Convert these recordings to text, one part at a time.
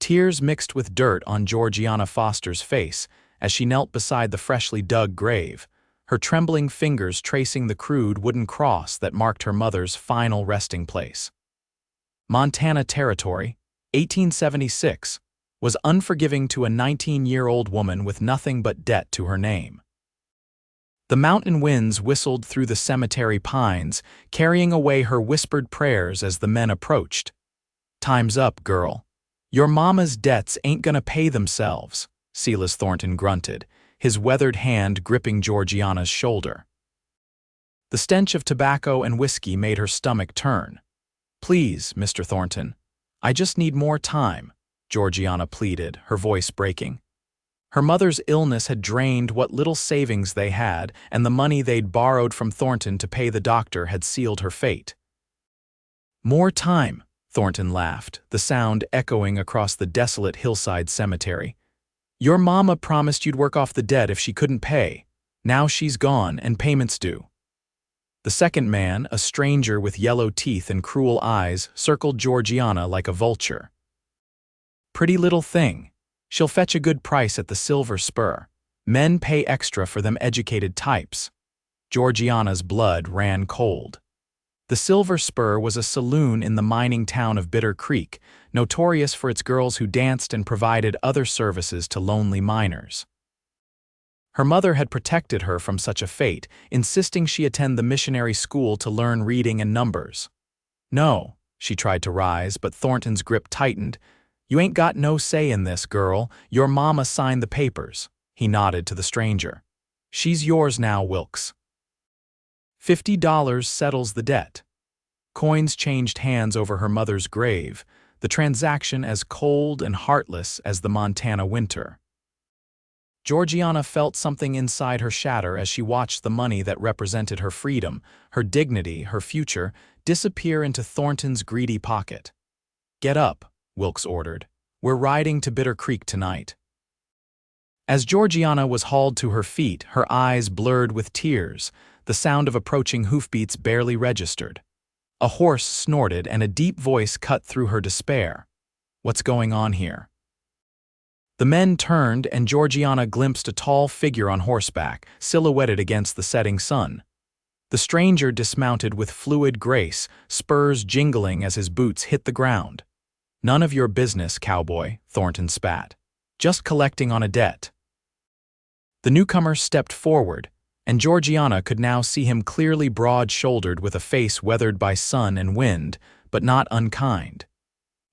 Tears mixed with dirt on Georgiana Foster's face as she knelt beside the freshly dug grave, her trembling fingers tracing the crude wooden cross that marked her mother's final resting place. Montana Territory, 1876, was unforgiving to a 19-year-old woman with nothing but debt to her name. The mountain winds whistled through the cemetery pines, carrying away her whispered prayers as the men approached. "Time's up, girl. Your mama's debts ain't gonna pay themselves," Silas Thornton grunted, his weathered hand gripping Georgiana's shoulder. The stench of tobacco and whiskey made her stomach turn. "Please, Mr. Thornton, I just need more time," Georgiana pleaded, her voice breaking. Her mother's illness had drained what little savings they had, and the money they'd borrowed from Thornton to pay the doctor had sealed her fate. "More time," Thornton laughed, the sound echoing across the desolate hillside cemetery. "Your mama promised you'd work off the debt if she couldn't pay. Now she's gone and payment's due." The second man, a stranger with yellow teeth and cruel eyes, circled Georgiana like a vulture. "Pretty little thing. She'll fetch a good price at the Silver Spur. Men pay extra for them educated types." Georgiana's blood ran cold. The Silver Spur was a saloon in the mining town of Bitter Creek, notorious for its girls who danced and provided other services to lonely miners. Her mother had protected her from such a fate, insisting she attend the missionary school to learn reading and numbers. "No," she tried to rise, but Thornton's grip tightened. "You ain't got no say in this, girl. Your mama signed the papers." He nodded to the stranger. "She's yours now, Wilkes." $50 settles the debt. Coins changed hands over her mother's grave, the transaction as cold and heartless as the Montana winter. Georgiana felt something inside her shatter as she watched the money that represented her freedom, her dignity, her future, disappear into Thornton's greedy pocket. "Get up," Wilkes ordered. "We're riding to Bitter Creek tonight." As Georgiana was hauled to her feet, her eyes blurred with tears, the sound of approaching hoofbeats barely registered. A horse snorted and a deep voice cut through her despair. "What's going on here?" The men turned and Georgiana glimpsed a tall figure on horseback, silhouetted against the setting sun. The stranger dismounted with fluid grace, spurs jingling as his boots hit the ground. "None of your business, cowboy," Thornton spat. "Just collecting on a debt." The newcomer stepped forward, and Georgiana could now see him clearly broad-shouldered with a face weathered by sun and wind, but not unkind.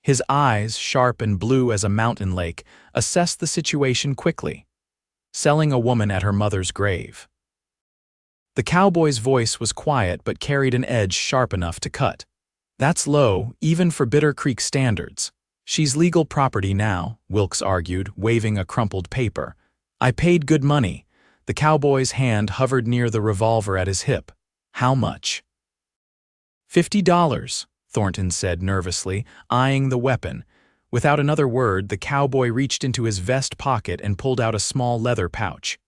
His eyes, sharp and blue as a mountain lake, assessed the situation quickly. Selling a woman at her mother's grave. The cowboy's voice was quiet but carried an edge sharp enough to cut. "That's low, even for Bitter Creek standards. She's legal property now," Wilkes argued, waving a crumpled paper. "I paid good money." The cowboy's hand hovered near the revolver at his hip. "How much?" $50, Thornton said nervously, eyeing the weapon. Without another word, the cowboy reached into his vest pocket and pulled out a small leather pouch.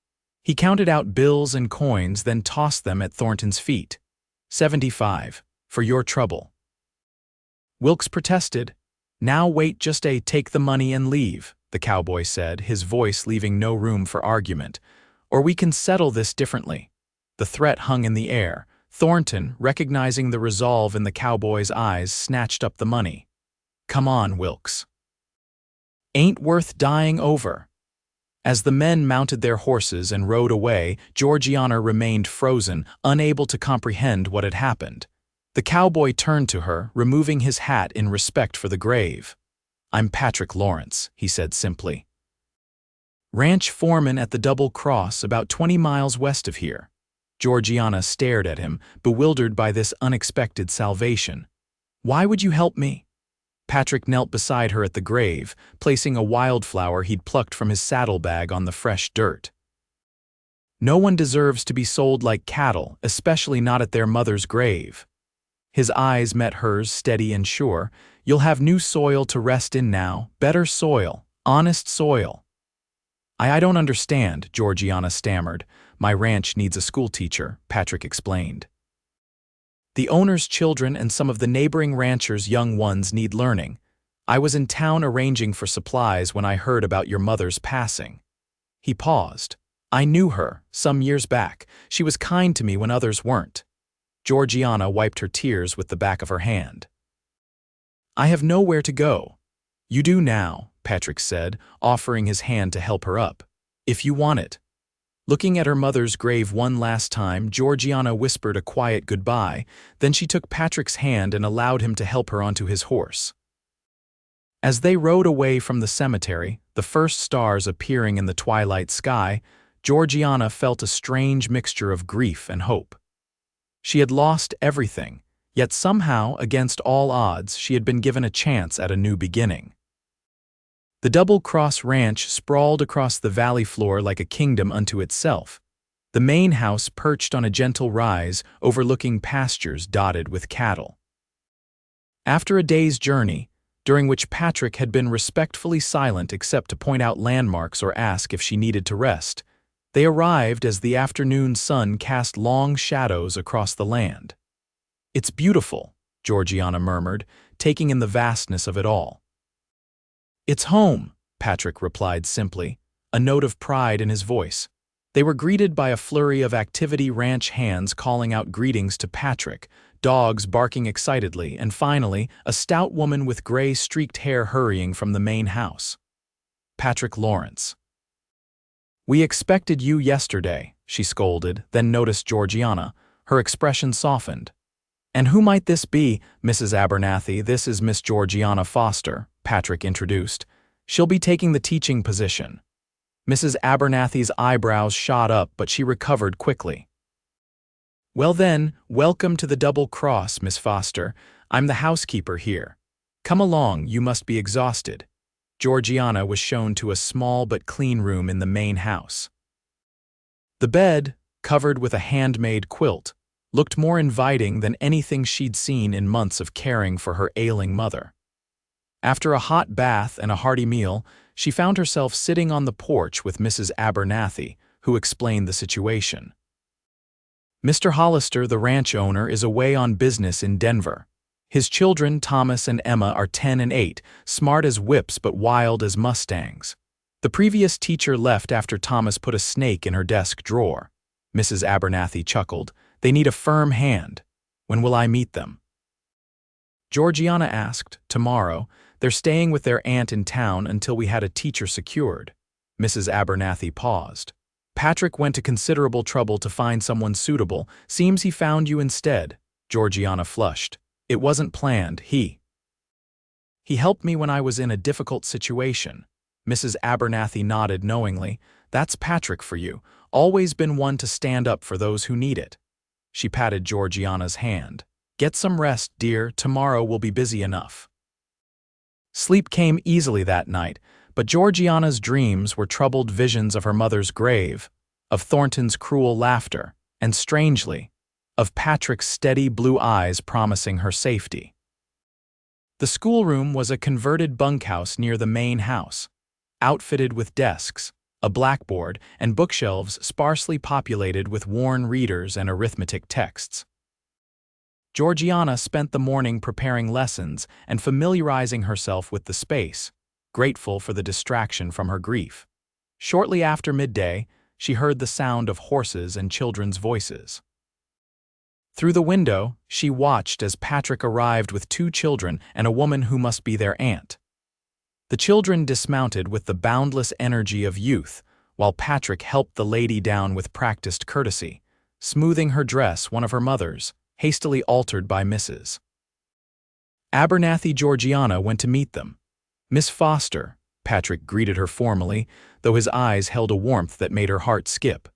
He counted out bills and coins, then tossed them at Thornton's feet. $75, for your trouble." Wilkes protested. "Now wait, just take the money and leave," the cowboy said, his voice leaving no room for argument. "Or we can settle this differently." The threat hung in the air. Thornton, recognizing the resolve in the cowboy's eyes, snatched up the money. "Come on, Wilkes. Ain't worth dying over." As the men mounted their horses and rode away, Georgiana remained frozen, unable to comprehend what had happened. The cowboy turned to her, removing his hat in respect for the grave. "I'm Patrick Lawrence," he said simply. "Ranch foreman at the Double Cross, about 20 miles west of here." Georgiana stared at him, bewildered by this unexpected salvation. "Why would you help me?" Patrick knelt beside her at the grave, placing a wildflower he'd plucked from his saddlebag on the fresh dirt. "No one deserves to be sold like cattle, especially not at their mother's grave." His eyes met hers, steady and sure. "You'll have new soil to rest in now, better soil, honest soil." I don't understand," Georgiana stammered. "My ranch needs a schoolteacher," Patrick explained. "The owner's children and some of the neighboring ranchers' young ones need learning. I was in town arranging for supplies when I heard about your mother's passing." He paused. "I knew her, some years back. She was kind to me when others weren't." Georgiana wiped her tears with the back of her hand. "I have nowhere to go." "You do now," Patrick said, offering his hand to help her up. "If you want it." Looking at her mother's grave one last time, Georgiana whispered a quiet goodbye, then she took Patrick's hand and allowed him to help her onto his horse. As they rode away from the cemetery, the first stars appearing in the twilight sky, Georgiana felt a strange mixture of grief and hope. She had lost everything, yet somehow, against all odds, she had been given a chance at a new beginning. The Double Cross Ranch sprawled across the valley floor like a kingdom unto itself. The main house perched on a gentle rise, overlooking pastures dotted with cattle. After a day's journey, during which Patrick had been respectfully silent except to point out landmarks or ask if she needed to rest, they arrived as the afternoon sun cast long shadows across the land. "It's beautiful," Georgiana murmured, taking in the vastness of it all. "It's home," Patrick replied simply, a note of pride in his voice. They were greeted by a flurry of activity ranch hands calling out greetings to Patrick, dogs barking excitedly, and finally, a stout woman with gray-streaked hair hurrying from the main house. "Patrick Lawrence." "We expected you yesterday," she scolded, then noticed Georgiana. Her expression softened. "And who might this be, Mrs. Abernathy? This is Miss Georgiana Foster," Patrick introduced. "She'll be taking the teaching position." Mrs. Abernathy's eyebrows shot up, but she recovered quickly. "Well then, welcome to the Double Cross, Miss Foster. I'm the housekeeper here. Come along, you must be exhausted." Georgiana was shown to a small but clean room in the main house. The bed, covered with a handmade quilt, looked more inviting than anything she'd seen in months of caring for her ailing mother. After a hot bath and a hearty meal, she found herself sitting on the porch with Mrs. Abernathy, who explained the situation. "Mr. Hollister, the ranch owner, is away on business in Denver. His children, Thomas and Emma, are 10 and 8, smart as whips but wild as mustangs. The previous teacher left after Thomas put a snake in her desk drawer." Mrs. Abernathy chuckled. "They need a firm hand. When will I meet them?" Georgiana asked. "Tomorrow. They're staying with their aunt in town until we had a teacher secured." Mrs. Abernathy paused. "Patrick went to considerable trouble to find someone suitable. Seems he found you instead." Georgiana flushed. "It wasn't planned. He helped me when I was in a difficult situation." Mrs. Abernathy nodded knowingly. "That's Patrick for you. Always been one to stand up for those who need it." She patted Georgiana's hand. "Get some rest, dear. Tomorrow will be busy enough." Sleep came easily that night, but Georgiana's dreams were troubled visions of her mother's grave, of Thornton's cruel laughter, and strangely, of Patrick's steady blue eyes promising her safety. The schoolroom was a converted bunkhouse near the main house, outfitted with desks, a blackboard, and bookshelves sparsely populated with worn readers and arithmetic texts. Georgiana spent the morning preparing lessons and familiarizing herself with the space, grateful for the distraction from her grief. Shortly after midday, she heard the sound of horses and children's voices. Through the window, she watched as Patrick arrived with 2 children and a woman who must be their aunt. The children dismounted with the boundless energy of youth, while Patrick helped the lady down with practiced courtesy, smoothing her dress, one of her mother's, hastily altered by Mrs. Abernathy. Georgiana went to meet them. "Miss Foster," Patrick greeted her formally, though his eyes held a warmth that made her heart skip.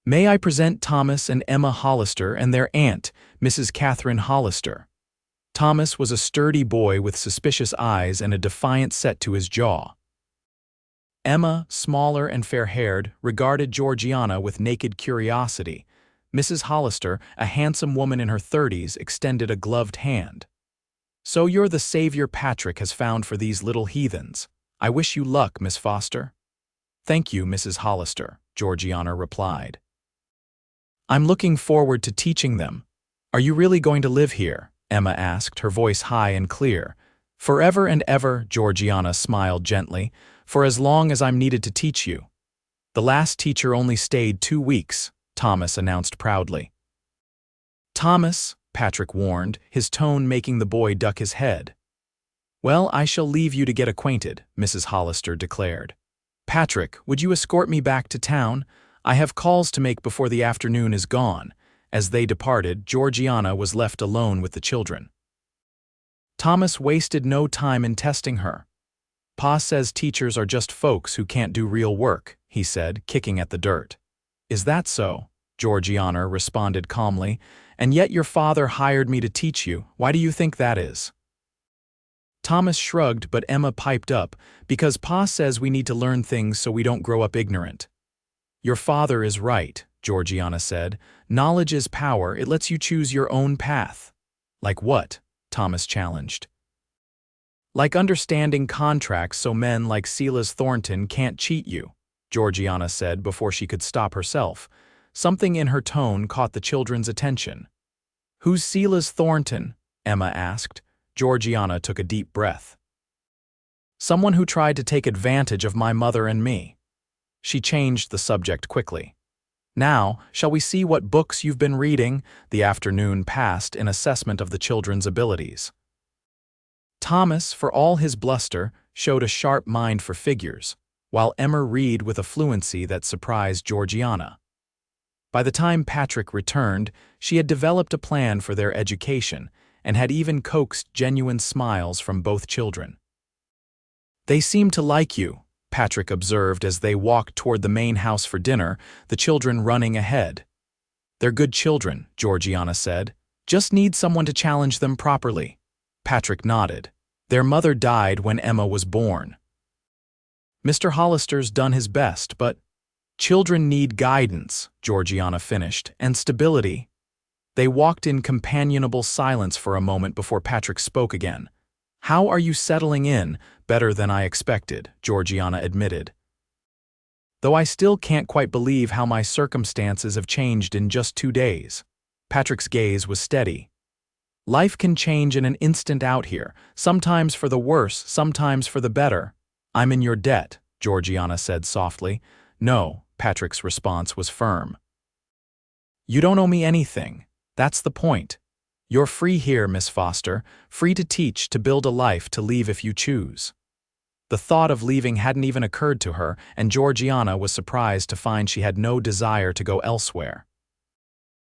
"May I present Thomas and Emma Hollister and their aunt, Mrs. Catherine Hollister." Thomas was a sturdy boy with suspicious eyes and a defiant set to his jaw. Emma, smaller and fair-haired, regarded Georgiana with naked curiosity. Mrs. Hollister, a handsome woman in her 30s, extended a gloved hand. "So you're the savior Patrick has found for these little heathens. I wish you luck, Miss Foster." "Thank you, Mrs. Hollister," Georgiana replied. "I'm looking forward to teaching them." "Are you really going to live here?" Emma asked, her voice high and clear. Forever and ever, Georgiana smiled gently, for as long as I'm needed to teach you. The last teacher only stayed 2 weeks, Thomas announced proudly. Thomas, Patrick warned, his tone making the boy duck his head. Well, I shall leave you to get acquainted, Mrs. Hollister declared. Patrick, would you escort me back to town? I have calls to make before the afternoon is gone. As they departed, Georgiana was left alone with the children. Thomas wasted no time in testing her. Pa says teachers are just folks who can't do real work, he said, kicking at the dirt. Is that so? Georgiana responded calmly. And yet your father hired me to teach you. Why do you think that is? Thomas shrugged, but Emma piped up, because Pa says we need to learn things so we don't grow up ignorant. Your father is right, Georgiana said. Knowledge is power. It lets you choose your own path. Like what? Thomas challenged. Like understanding contracts so men like Silas Thornton can't cheat you, Georgiana said before she could stop herself. Something in her tone caught the children's attention. Who's Silas Thornton? Emma asked. Georgiana took a deep breath. Someone who tried to take advantage of my mother and me. She changed the subject quickly. Now, shall we see what books you've been reading? The afternoon passed in assessment of the children's abilities. Thomas, for all his bluster, showed a sharp mind for figures, while Emma read with a fluency that surprised Georgiana. By the time Patrick returned, she had developed a plan for their education and had even coaxed genuine smiles from both children. They seem to like you, Patrick observed as they walked toward the main house for dinner, the children running ahead. They're good children, Georgiana said. Just need someone to challenge them properly. Patrick nodded. Their mother died when Emma was born. Mr. Hollister's done his best, but children need guidance, Georgiana finished, and stability. They walked in companionable silence for a moment before Patrick spoke again. How are you settling in? Better than I expected, Georgiana admitted. Though I still can't quite believe how my circumstances have changed in just 2 days. Patrick's gaze was steady. Life can change in an instant out here, sometimes for the worse, sometimes for the better. I'm in your debt, Georgiana said softly. No, Patrick's response was firm. You don't owe me anything. That's the point. You're free here, Miss Foster, free to teach, to build a life, to leave if you choose. The thought of leaving hadn't even occurred to her, and Georgiana was surprised to find she had no desire to go elsewhere.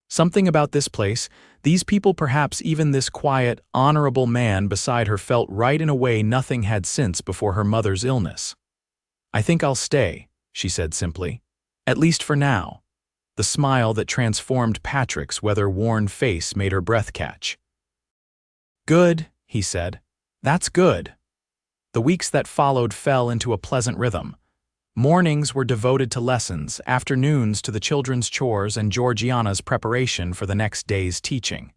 Something about this place, these people, perhaps even this quiet, honorable man beside her, felt right in a way nothing had since before her mother's illness. I think I'll stay, she said simply. At least for now. The smile that transformed Patrick's weather-worn face made her breath catch. Good, he said. That's good. The weeks that followed fell into a pleasant rhythm. Mornings were devoted to lessons, afternoons to the children's chores and Georgiana's preparation for the next day's teaching.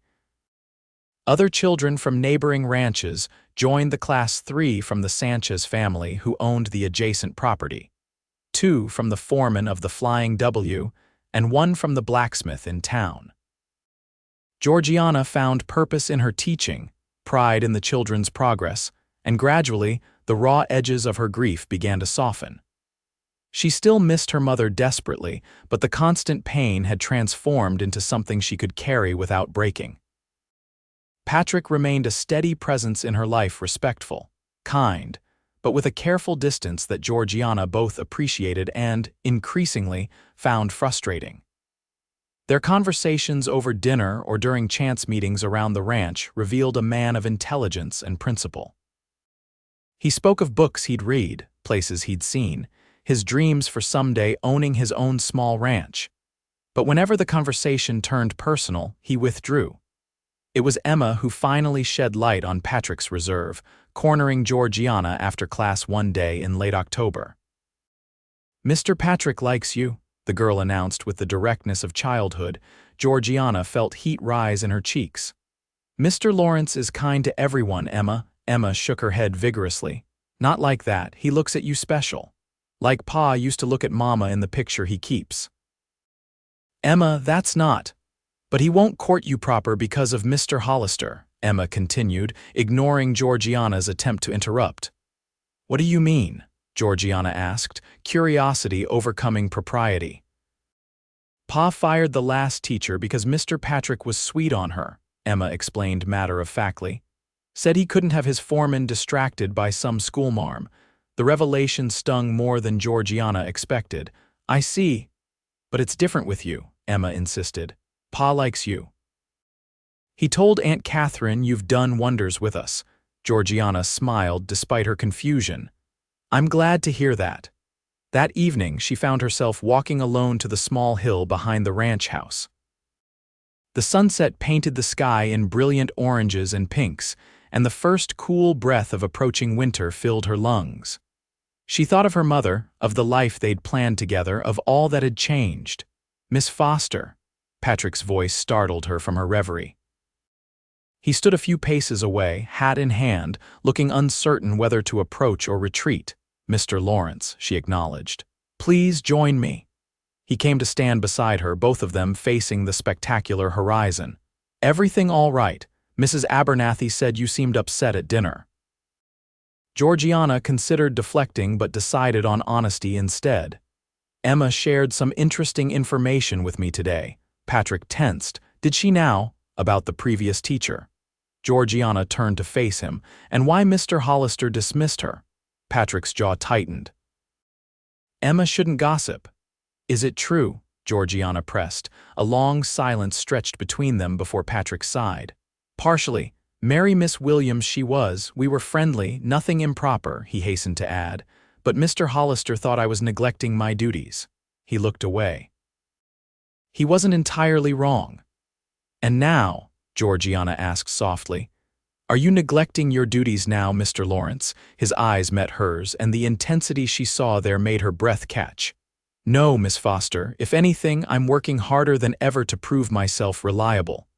Other children from neighboring ranches joined the class 3 from the Sanchez family who owned the adjacent property, 2 from the foreman of the Flying W, and 1 from the blacksmith in town. Georgiana found purpose in her teaching, pride in the children's progress, and gradually the raw edges of her grief began to soften. She still missed her mother desperately, but the constant pain had transformed into something she could carry without breaking. Patrick remained a steady presence in her life, respectful, kind, but with a careful distance that Georgiana both appreciated and, increasingly, found frustrating. Their conversations over dinner or during chance meetings around the ranch revealed a man of intelligence and principle. He spoke of books he'd read, places he'd seen, his dreams for someday owning his own small ranch. But whenever the conversation turned personal, he withdrew. It was Emma who finally shed light on Patrick's reserve, cornering Georgiana after class one day in late October. Mr. Patrick likes you, the girl announced with the directness of childhood. Georgiana felt heat rise in her cheeks. Mr. Lawrence is kind to everyone, Emma. Emma shook her head vigorously. Not like that, he looks at you special. Like Pa used to look at Mama in the picture he keeps. Emma, that's not. But he won't court you proper because of Mr. Hollister, Emma continued, ignoring Georgiana's attempt to interrupt. What do you mean? Georgiana asked, curiosity overcoming propriety. Pa fired the last teacher because Mr. Patrick was sweet on her, Emma explained matter-of-factly. Said he couldn't have his foreman distracted by some schoolmarm. The revelation stung more than Georgiana expected. I see. But it's different with you, Emma insisted. Pa likes you. He told Aunt Catherine you've done wonders with us. Georgiana smiled despite her confusion. I'm glad to hear that. That evening, she found herself walking alone to the small hill behind the ranch house. The sunset painted the sky in brilliant oranges and pinks, and the first cool breath of approaching winter filled her lungs. She thought of her mother, of the life they'd planned together, of all that had changed. Miss Foster. Patrick's voice startled her from her reverie. He stood a few paces away, hat in hand, looking uncertain whether to approach or retreat. Mr. Lawrence, she acknowledged. Please join me. He came to stand beside her, both of them facing the spectacular horizon. Everything all right? Mrs. Abernathy said you seemed upset at dinner. Georgiana considered deflecting but decided on honesty instead. Emma shared some interesting information with me today. Patrick tensed. Did she now? About the previous teacher. Georgiana turned to face him, and why Mr. Hollister dismissed her. Patrick's jaw tightened. Emma shouldn't gossip. Is it true? Georgiana pressed. A long silence stretched between them before Patrick sighed. Partially. Mary Miss Williams she was. We were friendly, nothing improper, he hastened to add. But Mr. Hollister thought I was neglecting my duties. He looked away. He wasn't entirely wrong. And now, Georgiana asked softly, are you neglecting your duties now, Mr. Lawrence? His eyes met hers, and the intensity she saw there made her breath catch. No, Miss Foster. If anything, I'm working harder than ever to prove myself reliable.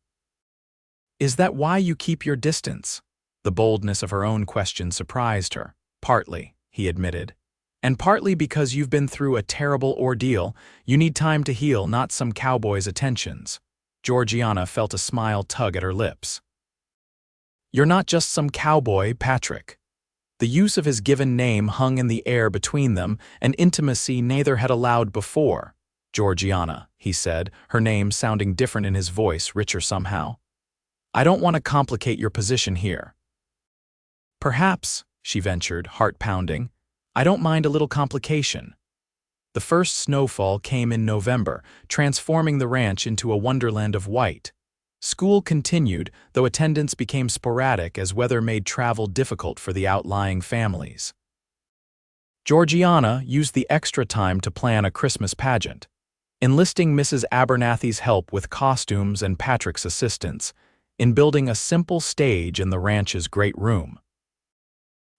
Is that why you keep your distance? The boldness of her own question surprised her. Partly, he admitted. And partly because you've been through a terrible ordeal. You need time to heal, not some cowboy's attentions. Georgiana felt a smile tug at her lips. You're not just some cowboy, Patrick. The use of his given name hung in the air between them, an intimacy neither had allowed before. Georgiana, he said, her name sounding different in his voice, richer somehow. I don't want to complicate your position here. Perhaps, she ventured, heart pounding. I don't mind a little complication. The first snowfall came in November, transforming the ranch into a wonderland of white. School continued, though attendance became sporadic as weather made travel difficult for the outlying families. Georgiana used the extra time to plan a Christmas pageant, enlisting Mrs. Abernathy's help with costumes and Patrick's assistance in building a simple stage in the ranch's great room.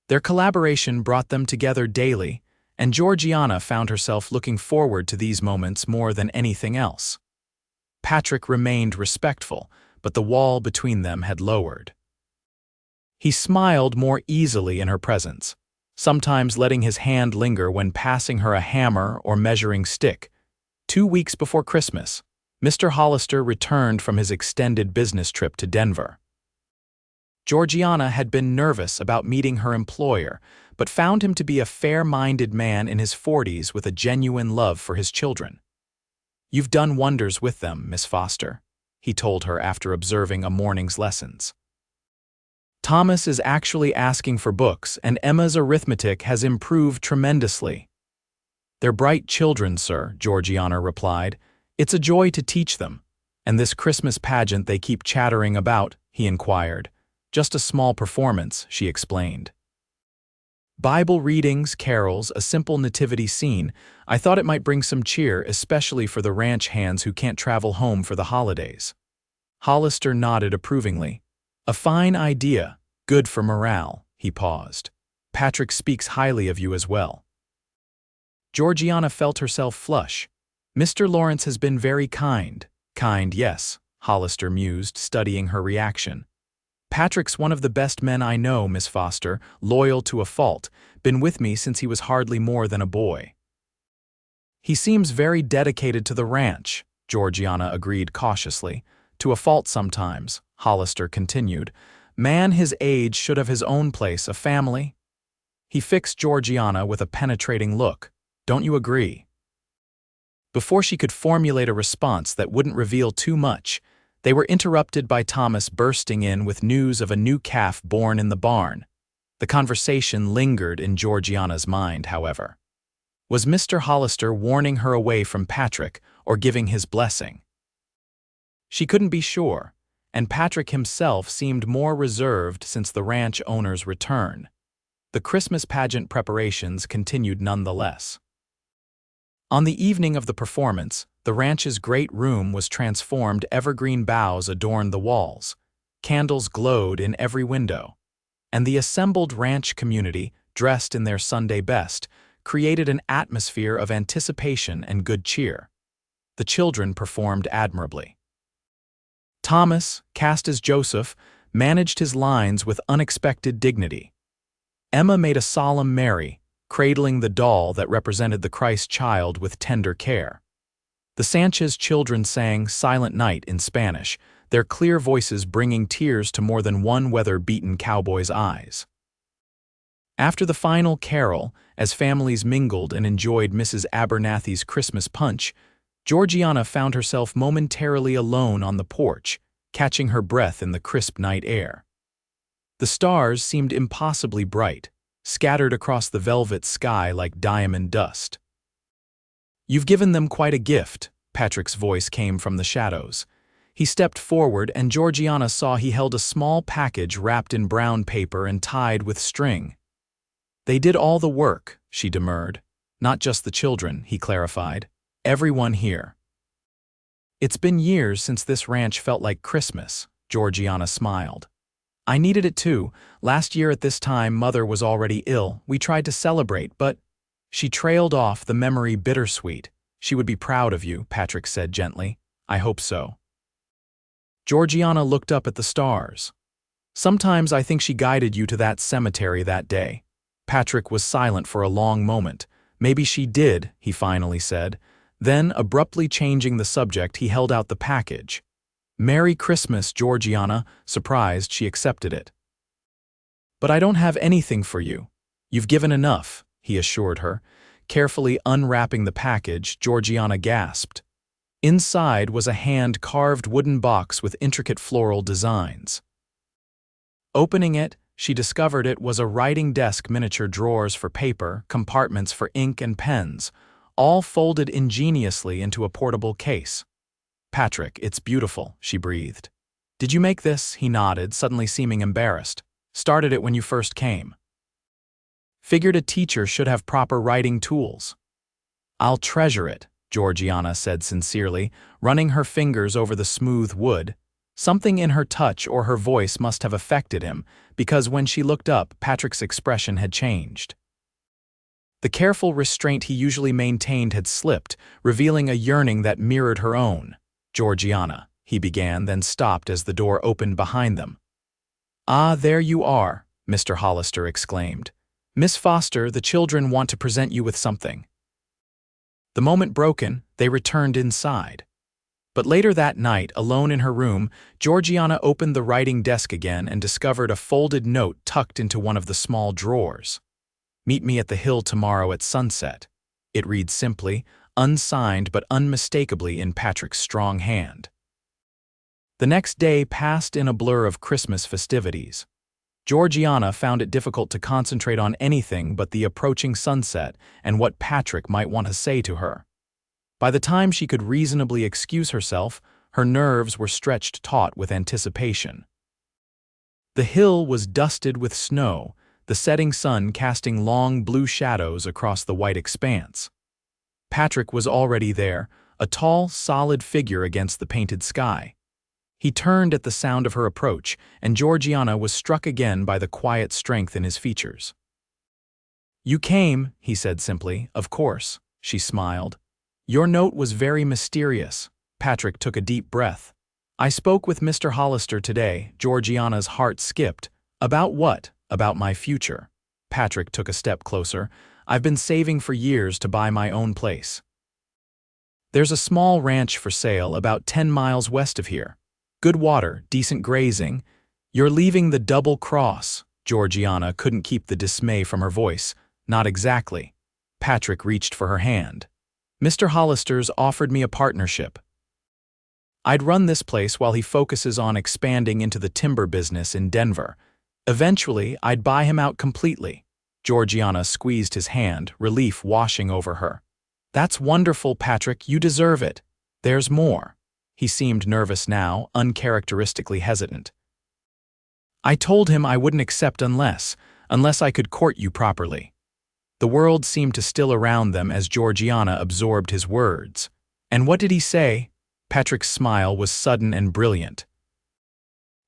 Their collaboration brought them together daily, and Georgiana found herself looking forward to these moments more than anything else. Patrick remained respectful, but the wall between them had lowered. He smiled more easily in her presence, sometimes letting his hand linger when passing her a hammer or measuring stick. 2 weeks before Christmas, Mr. Hollister returned from his extended business trip to Denver. Georgiana had been nervous about meeting her employer, but found him to be a fair-minded man in his 40s with a genuine love for his children. You've done wonders with them, Miss Foster, he told her after observing a morning's lessons. Thomas is actually asking for books, and Emma's arithmetic has improved tremendously. They're bright children, sir, Georgiana replied. It's a joy to teach them. And this Christmas pageant they keep chattering about, he inquired. Just a small performance, she explained. Bible readings, carols, a simple nativity scene. I thought it might bring some cheer, especially for the ranch hands who can't travel home for the holidays. Hollister nodded approvingly. A fine idea, good for morale, he paused. Patrick speaks highly of you as well. Georgiana felt herself flush. Mr. Lawrence has been very kind. Kind, yes, Hollister mused, studying her reaction. Patrick's one of the best men I know, Miss Foster, loyal to a fault, been with me since he was hardly more than a boy. He seems very dedicated to the ranch, Georgiana agreed cautiously. To a fault sometimes, Hollister continued. Man his age should have his own place, a family. He fixed Georgiana with a penetrating look. Don't you agree? Before she could formulate a response that wouldn't reveal too much, they were interrupted by Thomas bursting in with news of a new calf born in the barn. The conversation lingered in Georgiana's mind, however. Was Mr. Hollister warning her away from Patrick or giving his blessing? She couldn't be sure, and Patrick himself seemed more reserved since the ranch owner's return. The Christmas pageant preparations continued nonetheless. On the evening of the performance, the ranch's great room was transformed. Evergreen boughs adorned the walls, candles glowed in every window, and the assembled ranch community, dressed in their Sunday best, created an atmosphere of anticipation and good cheer. The children performed admirably. Thomas, cast as Joseph, managed his lines with unexpected dignity. Emma made a solemn Mary, cradling the doll that represented the Christ child with tender care. The Sanchez children sang Silent Night in Spanish, their clear voices bringing tears to more than one weather-beaten cowboy's eyes. After the final carol, as families mingled and enjoyed Mrs. Abernathy's Christmas punch, Georgiana found herself momentarily alone on the porch, catching her breath in the crisp night air. The stars seemed impossibly bright, scattered across the velvet sky like diamond dust. "You've given them quite a gift," Patrick's voice came from the shadows. He stepped forward and Georgiana saw he held a small package wrapped in brown paper and tied with string. "They did all the work," she demurred. "Not just the children," he clarified. "Everyone here." "It's been years since this ranch felt like Christmas," Georgiana smiled. "I needed it too. Last year at this time, Mother was already ill. We tried to celebrate, but—" She trailed off, the memory bittersweet. "She would be proud of you," Patrick said gently. "I hope so." Georgiana looked up at the stars. "Sometimes I think she guided you to that cemetery that day." Patrick was silent for a long moment. "Maybe she did," he finally said. Then, abruptly changing the subject, he held out the package. "Merry Christmas, Georgiana." Surprised, she accepted it. "But I don't have anything for you. You've given enough," he assured her. Carefully unwrapping the package, Georgiana gasped. Inside was a hand-carved wooden box with intricate floral designs. Opening it, she discovered it was a writing desk, miniature drawers for paper, compartments for ink and pens, all folded ingeniously into a portable case. "Patrick, it's beautiful," she breathed. "Did you make this?" He nodded, suddenly seeming embarrassed. "Started it when you first came. Figured a teacher should have proper writing tools." "I'll treasure it," Georgiana said sincerely, running her fingers over the smooth wood. Something in her touch or her voice must have affected him, because when she looked up, Patrick's expression had changed. The careful restraint he usually maintained had slipped, revealing a yearning that mirrored her own. "Georgiana," he began, then stopped as the door opened behind them. "Ah, there you are," Mr. Hollister exclaimed. "Miss Foster, the children want to present you with something." The moment broken, they returned inside. But later that night, alone in her room, Georgiana opened the writing desk again and discovered a folded note tucked into one of the small drawers. "Meet me at the hill tomorrow at sunset." It read simply, unsigned but unmistakably in Patrick's strong hand. The next day passed in a blur of Christmas festivities. Georgiana found it difficult to concentrate on anything but the approaching sunset and what Patrick might want to say to her. By the time she could reasonably excuse herself, her nerves were stretched taut with anticipation. The hill was dusted with snow, the setting sun casting long blue shadows across the white expanse. Patrick was already there, a tall, solid figure against the painted sky. He turned at the sound of her approach, and Georgiana was struck again by the quiet strength in his features. "You came," he said simply. "Of course," she smiled. "Your note was very mysterious." Patrick took a deep breath. "I spoke with Mr. Hollister today." Georgiana's heart skipped. "About what?" "About my future." Patrick took a step closer. "I've been saving for years to buy my own place. There's a small ranch for sale about 10 miles west of here. Good water, decent grazing. You're leaving the double cross. Georgiana couldn't keep the dismay from her voice. Not exactly. Patrick reached for her hand. Mr. Hollister's offered me a partnership. I'd run this place while he focuses on expanding into the timber business in Denver. Eventually, I'd buy him out completely. Georgiana squeezed his hand, relief washing over her. That's wonderful, Patrick. You deserve it. There's more. He seemed nervous now, uncharacteristically hesitant. I told him I wouldn't accept unless I could court you properly. The world seemed to still around them as Georgiana absorbed his words. And what did he say? Patrick's smile was sudden and brilliant.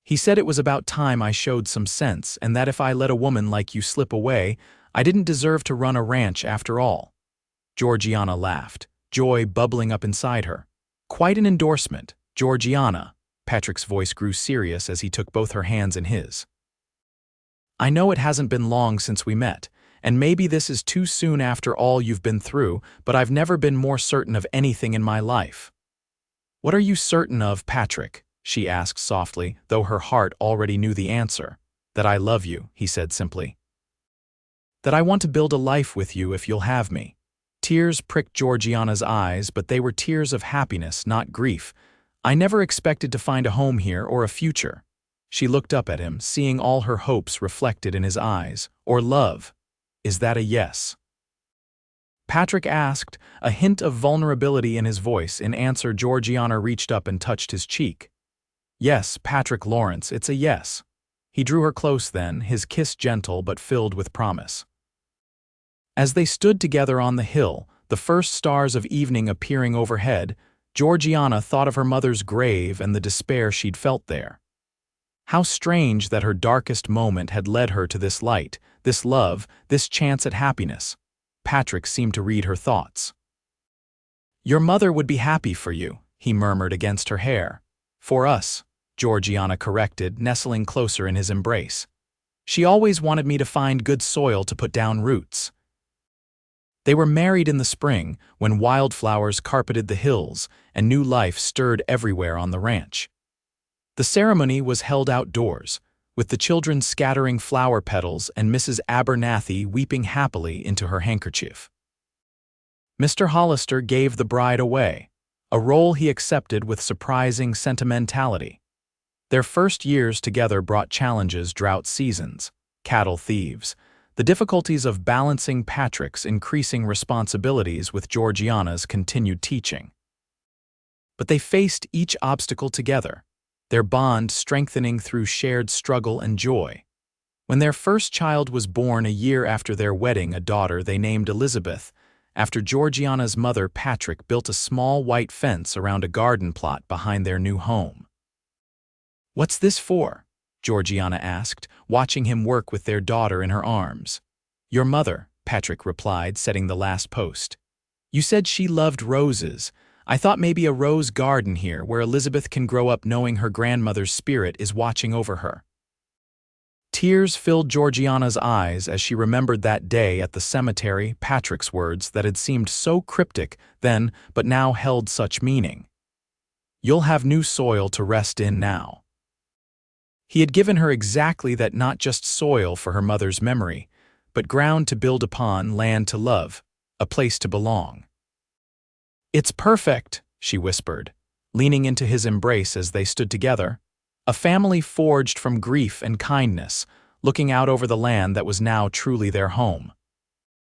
He said it was about time I showed some sense, and that if I let a woman like you slip away, I didn't deserve to run a ranch after all. Georgiana laughed, joy bubbling up inside her. Quite an endorsement, Georgiana. Patrick's voice grew serious as he took both her hands in his. I know it hasn't been long since we met, and maybe this is too soon after all you've been through, but I've never been more certain of anything in my life. What are you certain of, Patrick? She asked softly, though her heart already knew the answer. That I love you, he said simply. That I want to build a life with you if you'll have me. Tears pricked Georgiana's eyes, but they were tears of happiness, not grief. I never expected to find a home here or a future. She looked up at him, seeing all her hopes reflected in his eyes. Or love. Is that a yes? Patrick asked, a hint of vulnerability in his voice. In answer, Georgiana reached up and touched his cheek. Yes, Patrick Lawrence, it's a yes. He drew her close then, his kiss gentle but filled with promise. As they stood together on the hill, the first stars of evening appearing overhead, Georgiana thought of her mother's grave and the despair she'd felt there. How strange that her darkest moment had led her to this light, this love, this chance at happiness. Patrick seemed to read her thoughts. Your mother would be happy for you, he murmured against her hair. For us, Georgiana corrected, nestling closer in his embrace. She always wanted me to find good soil to put down roots. They were married in the spring, when wildflowers carpeted the hills and new life stirred everywhere on the ranch. The ceremony was held outdoors, with the children scattering flower petals and Mrs. Abernathy weeping happily into her handkerchief. Mr. Hollister gave the bride away, a role he accepted with surprising sentimentality. Their first years together brought challenges: drought seasons, cattle thieves, the difficulties of balancing Patrick's increasing responsibilities with Georgiana's continued teaching. But they faced each obstacle together, their bond strengthening through shared struggle and joy. When their first child was born a year after their wedding, a daughter they named Elizabeth, after Georgiana's mother Patrick built a small white fence around a garden plot behind their new home. What's this for? Georgiana asked, watching him work with their daughter in her arms. Your mother, Patrick replied, setting the last post. You said she loved roses. I thought maybe a rose garden here where Elizabeth can grow up knowing her grandmother's spirit is watching over her. Tears filled Georgiana's eyes as she remembered that day at the cemetery, Patrick's words that had seemed so cryptic then but now held such meaning. You'll have new soil to rest in now. He had given her exactly that, not just soil for her mother's memory, but ground to build upon, land to love, a place to belong. It's perfect, she whispered, leaning into his embrace as they stood together. A family forged from grief and kindness, looking out over the land that was now truly their home.